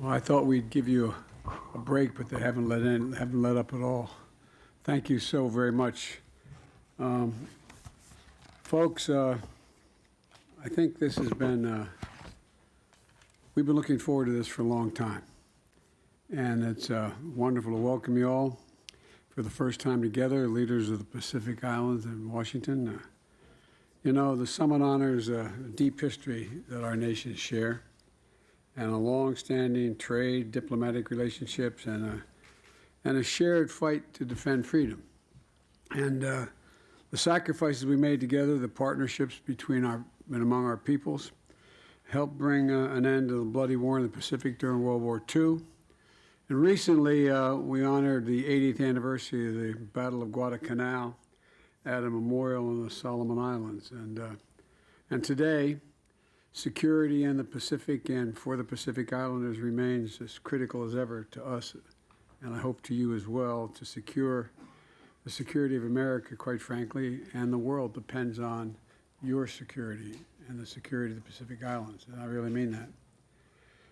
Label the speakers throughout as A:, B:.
A: Well, I thought we'd give you a break, but they haven't let up at all. Thank you so very much. Folks, I think this has been, we've been looking forward to this for a long time. And it's wonderful to welcome you all for the first time together, leaders of the Pacific Islands and Washington. You know, the summit honors a deep history that our nations share, and a long-standing trade, diplomatic relationships, and a shared fight to defend freedom. And the sacrifices we made together, the partnerships between and among our peoples, helped bring an end to the bloody war in the Pacific during World War II. And recently, we honored the 80th anniversary of the Battle of Guadalcanal at a memorial in the Solomon Islands. And today, security in the Pacific and for the Pacific Islanders remains as critical as ever to us, and I hope to you as well. To secure the security of America, quite frankly, and the world depends on your security and the security of the Pacific Islands, and I really mean that.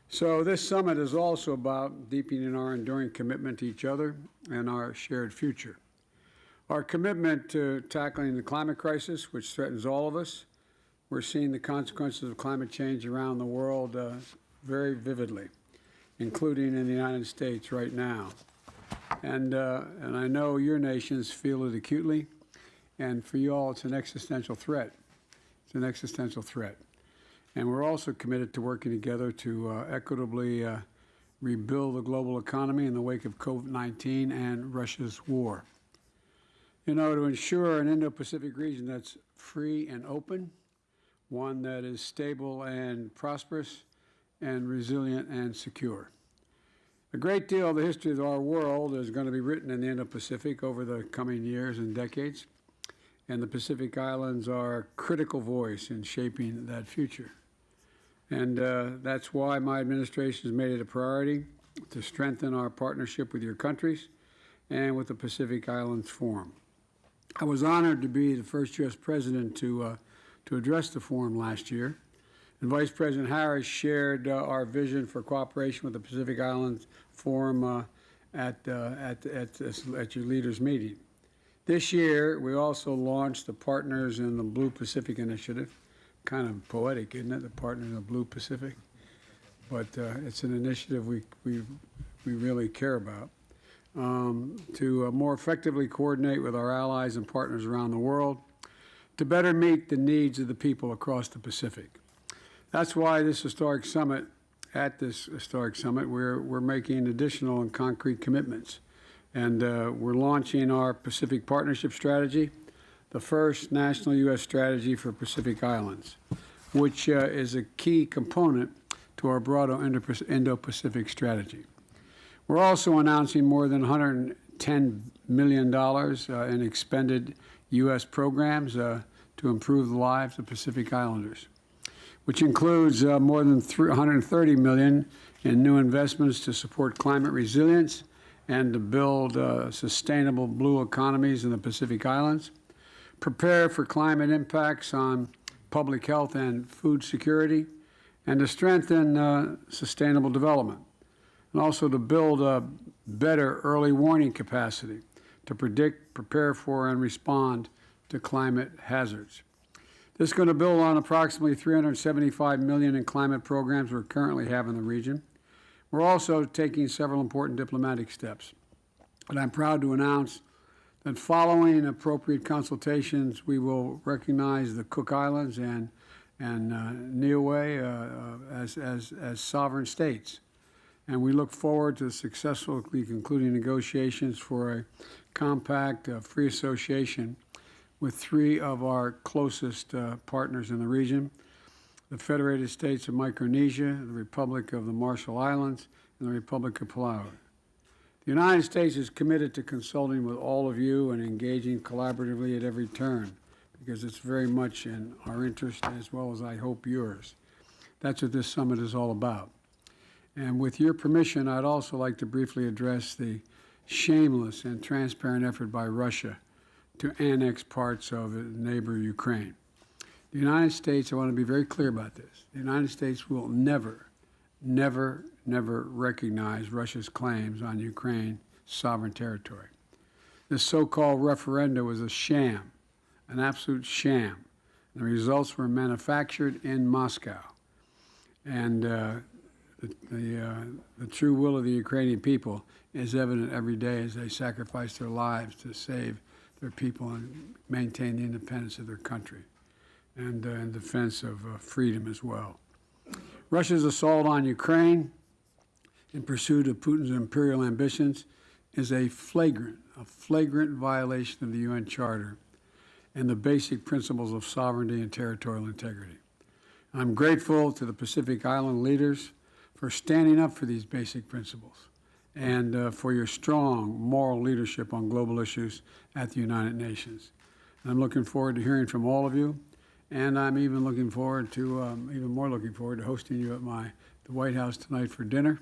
A: So this summit is also about deepening our enduring commitment to each other and our shared future. Our commitment to tackling the climate crisis, which threatens all of us. We're seeing the consequences of climate change around the world very vividly, including in the United States right now. And I know your nations feel it acutely, and for you all, it's an existential threat. It's an existential threat. And we're also committed to working together to equitably rebuild the global economy in the wake of COVID-19 and Russia's war. You know, to ensure an Indo-Pacific region that's free and open, one that is stable and prosperous, and resilient and secure. A great deal of the history of our world is going to be written in the Indo-Pacific over the coming years and decades, and the Pacific Islands are a critical voice in shaping that future. And that's why my administration has made it a priority to strengthen our partnership with your countries and with the Pacific Islands Forum. I was honored to be the first U.S. president to address the forum last year, and Vice President Harris shared our vision for cooperation with the Pacific Islands Forum at your leaders' meeting. This year, we also launched the Partners in the Blue Pacific Initiative. Kind of poetic, isn't it? The Partners in the Blue Pacific, but it's an initiative we really care about. To more effectively coordinate with our allies and partners around the world to better meet the needs of the people across the Pacific. That's why this historic summit, we're making additional and concrete commitments. And we're launching our Pacific Partnership Strategy, the first national U.S. strategy for Pacific Islands, which is a key component to our broader Indo-Pacific strategy. We're also announcing more than $110 million in expended U.S. programs to improve the lives of Pacific Islanders, which includes more than $130 million in new investments to support climate resilience and to build sustainable blue economies in the Pacific Islands, prepare for climate impacts on public health and food security, and to strengthen sustainable development, and also to build a better early warning capacity to predict, prepare for, and respond to climate hazards. This is going to build on approximately $375 million in climate programs we currently have in the region. We're also taking several important diplomatic steps. And I'm proud to announce that following appropriate consultations, we will recognize the Cook Islands and Niue as sovereign states. And we look forward to successfully concluding negotiations for a compact free association with three of our closest partners in the region, the Federated States of Micronesia, the Republic of the Marshall Islands, and the Republic of Palau. The United States is committed to consulting with all of you and engaging collaboratively at every turn, because it's very much in our interest as well as I hope yours. That's what this summit is all about. And with your permission, I'd also like to briefly address the shameless and transparent effort by Russia to annex parts of neighbor Ukraine. The United States, I want to be very clear about this, the United States will never, never recognized Russia's claims on Ukraine's sovereign territory. This so-called referenda was a sham, an absolute sham. The results were manufactured in Moscow. And the true will of the Ukrainian people is evident every day as they sacrifice their lives to save their people and maintain the independence of their country and in defense of freedom as well. Russia's assault on Ukraine in pursuit of Putin's imperial ambitions is a flagrant violation of the UN Charter and the basic principles of sovereignty and territorial integrity. I'm grateful to the Pacific Island leaders for standing up for these basic principles and for your strong moral leadership on global issues at the United Nations. And I'm looking forward to hearing from all of you, and I'm even looking forward to, hosting you at the White House tonight for dinner.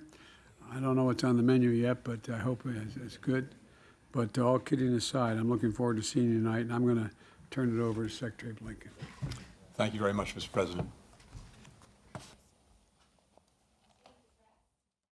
A: I don't know what's on the menu yet, but I hope it's good. But all kidding aside, I'm looking forward to seeing you tonight, and I'm going to turn it over to Secretary Blinken.
B: Thank you very much, Mr. President.